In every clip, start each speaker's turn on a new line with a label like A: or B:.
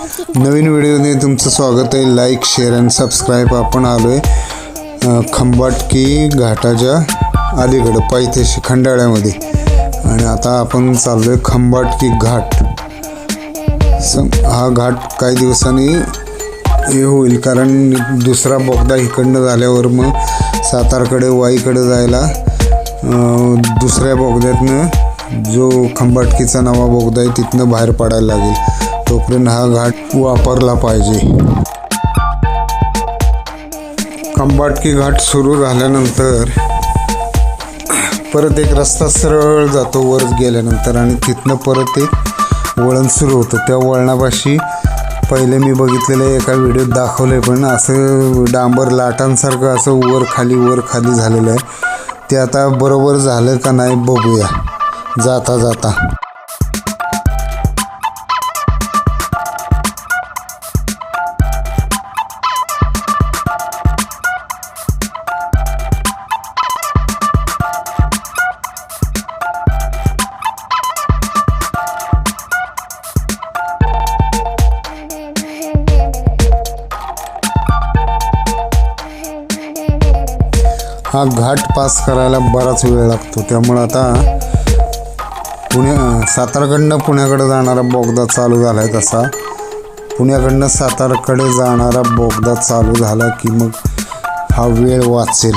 A: नवीन व्हिडिओने तुमचं स्वागत आहे। लाईक शेअर आणि सबस्क्राईब। आपण आलोय खंबाटकी घाटाच्या अलीकडे पायथ्याशी खंडाळ्यामध्ये आणि आता आपण चाललोय खंबाटकी घाट। हा घाट काही दिवसांनी हे होईल कारण दुसरा बोगदा इकडनं झाल्यावर मग सातारकडे वाईकडे जायला दुसऱ्या बोगद्यातनं जो खंबाटकीचा नवा बोगदा आहे तिथनं बाहेर पडायला लागेल। तोपर्यंत हा घाट वापरला पाहिजे। खंबाटकी घाट सुरू झाल्यानंतर परत एक रस्ता सरळ जातो वर गेल्यानंतर आणि तिथनं परत एक वळण सुरू होतं। त्या वळणापाशी पहिले मी बघितलेलं एका व्हिडिओत दाखवलं आहे, पण असं डांबर लाटांसारखं असं वर खाली झालेलं आहे। ते आता बरोबर झालं का नाही बघूया जाता जाता। हा घाट पास करायला बराच वेळ लागतो, त्यामुळे आता सातारकडनं पुण्याकडे जाणारा बोगदा चालू झाला आहे। तसा पुण्याकडनं सातारकडे जाणारा बोगदा चालू झाला की मग हा वेळ वाचेल।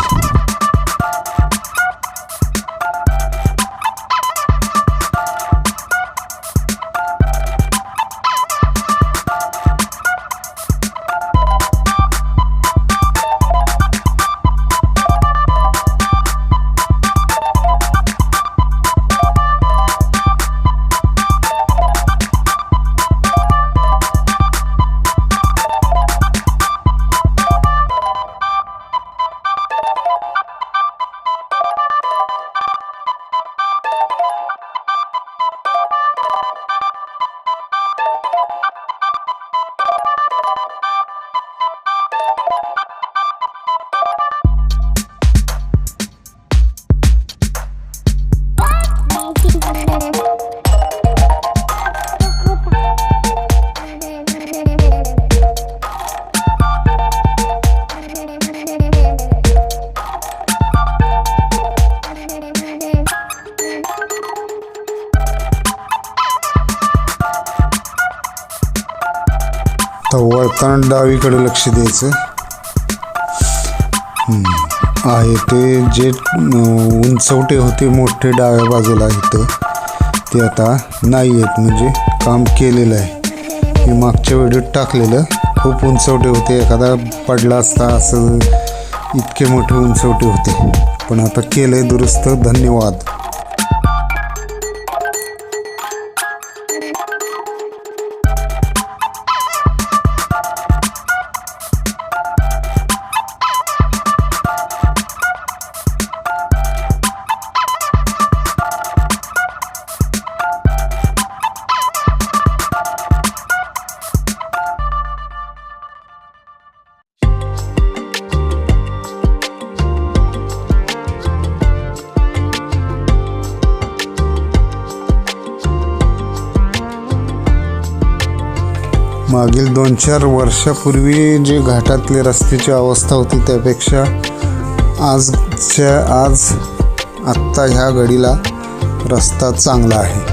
A: वळताना डावीकडे लक्ष द्यायचं आहे। ते जे उंचवटे होते मोठे डाव्या बाजूला इथं ते आता नाही आहेत, म्हणजे काम केलेलं आहे। मी मागच्या व्हिडिओत टाकलेलं खूप उंचवटे होते, एखादा पडला असता असं इतके मोठे उंचवटे होते, पण आता केलंय दुरुस्त। धन्यवाद। मागील 2-4 वर्षापूर्वी जे घाटातले रस्त्याची अवस्था होती त्यापेक्षा आत्ता ह्या घडीला रस्ता चांगला आहे।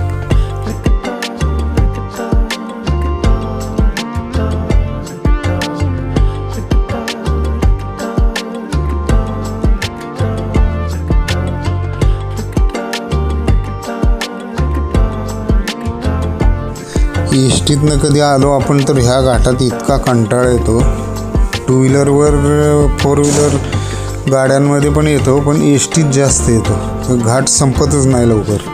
A: एसटीतनं कधी आलो आपण तर ह्या घाटात इतका कंटाळा येतो। 2 व्हीलरवर 4 व्हीलर गाड्यांमध्ये पण येतो, पण एसटीत जास्त येतो। घाट संपतच नाही लवकर।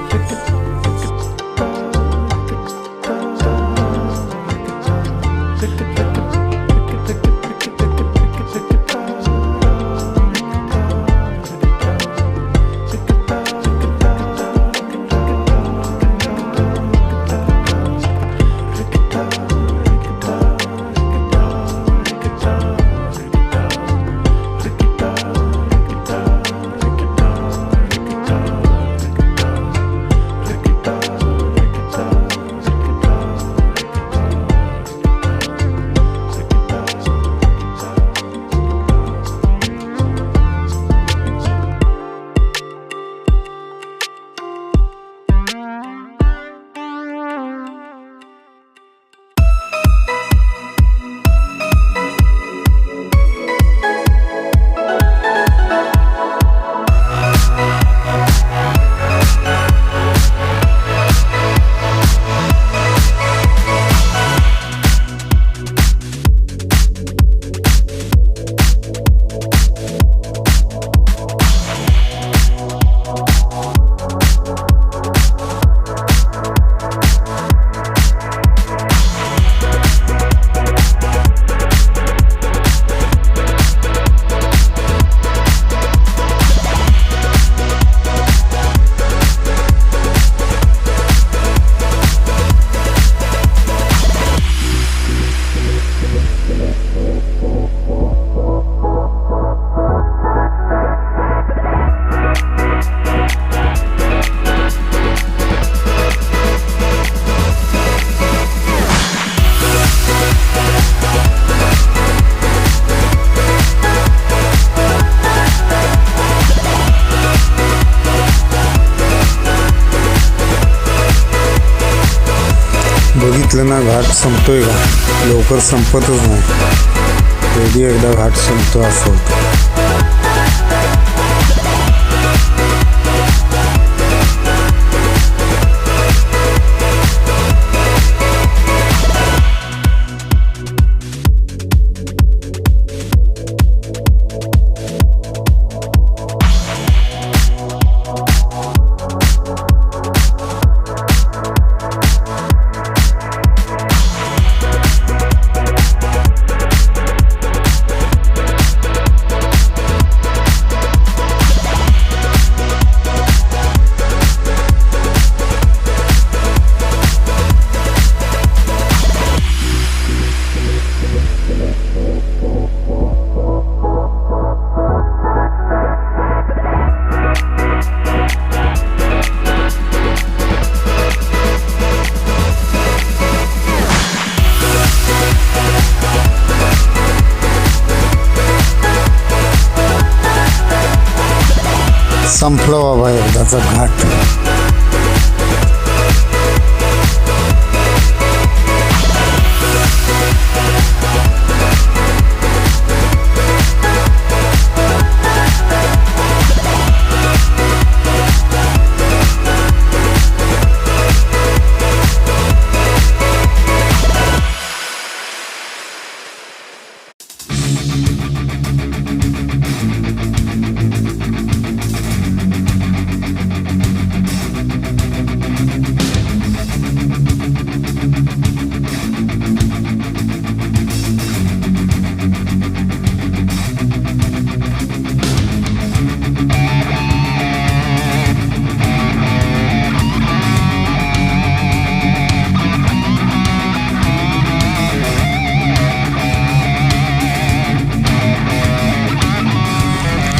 A: दिसलं ना घाट संपतोय का, लवकर संपतच नाही. कधी एकदा घाट संपतो असं होतं. संपलं बाबा एकदाचा घाट.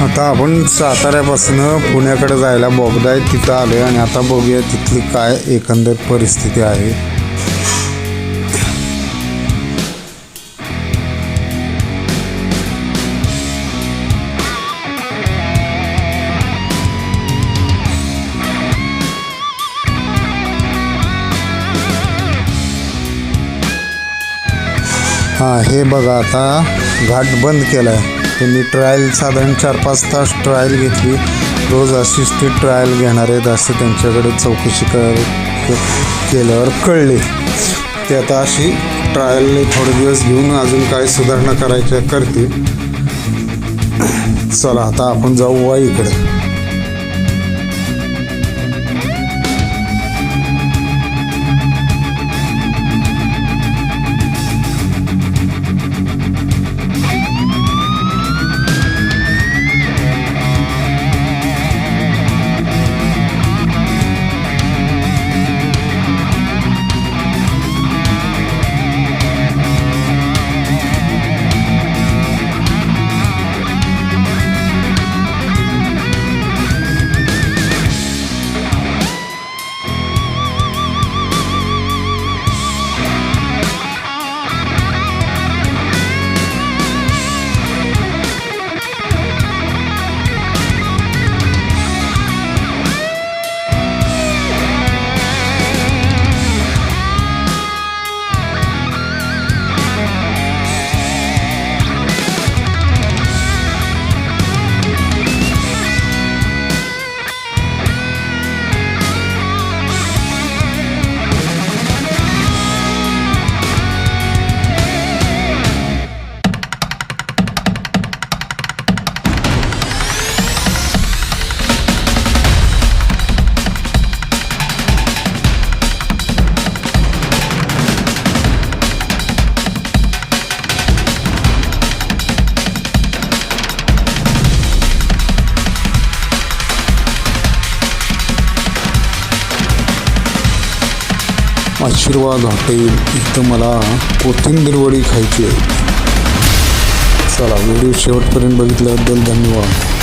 A: आता आपण साताऱ्यापासून पुण्याकडे जायला बोगदा आहे तिथं आलोय आणि आता बघूया तिथली काय एकंदर परिस्थिती आहे. हां, हे बघा आता घाट बंद केला आहे. त्यांनी ट्रायल साधारण 4-5 तास ट्रायल घेतली. रोज अशीच ते ट्रायल घेणार आहेत असं त्यांच्याकडे चौकशी केल्यावर कळले. ते आता अशी ट्रायल थोडे दिवस घेऊन अजून काय सुधारणा करायच्या करतील. चला आता आपण जाऊ वाईकडे. आशीर्वाद हॉटेल इथं मला कोथिंबीर वडी खायची आहे. चला, व्हिडिओ शेवटपर्यंत बघितल्याबद्दल धन्यवाद.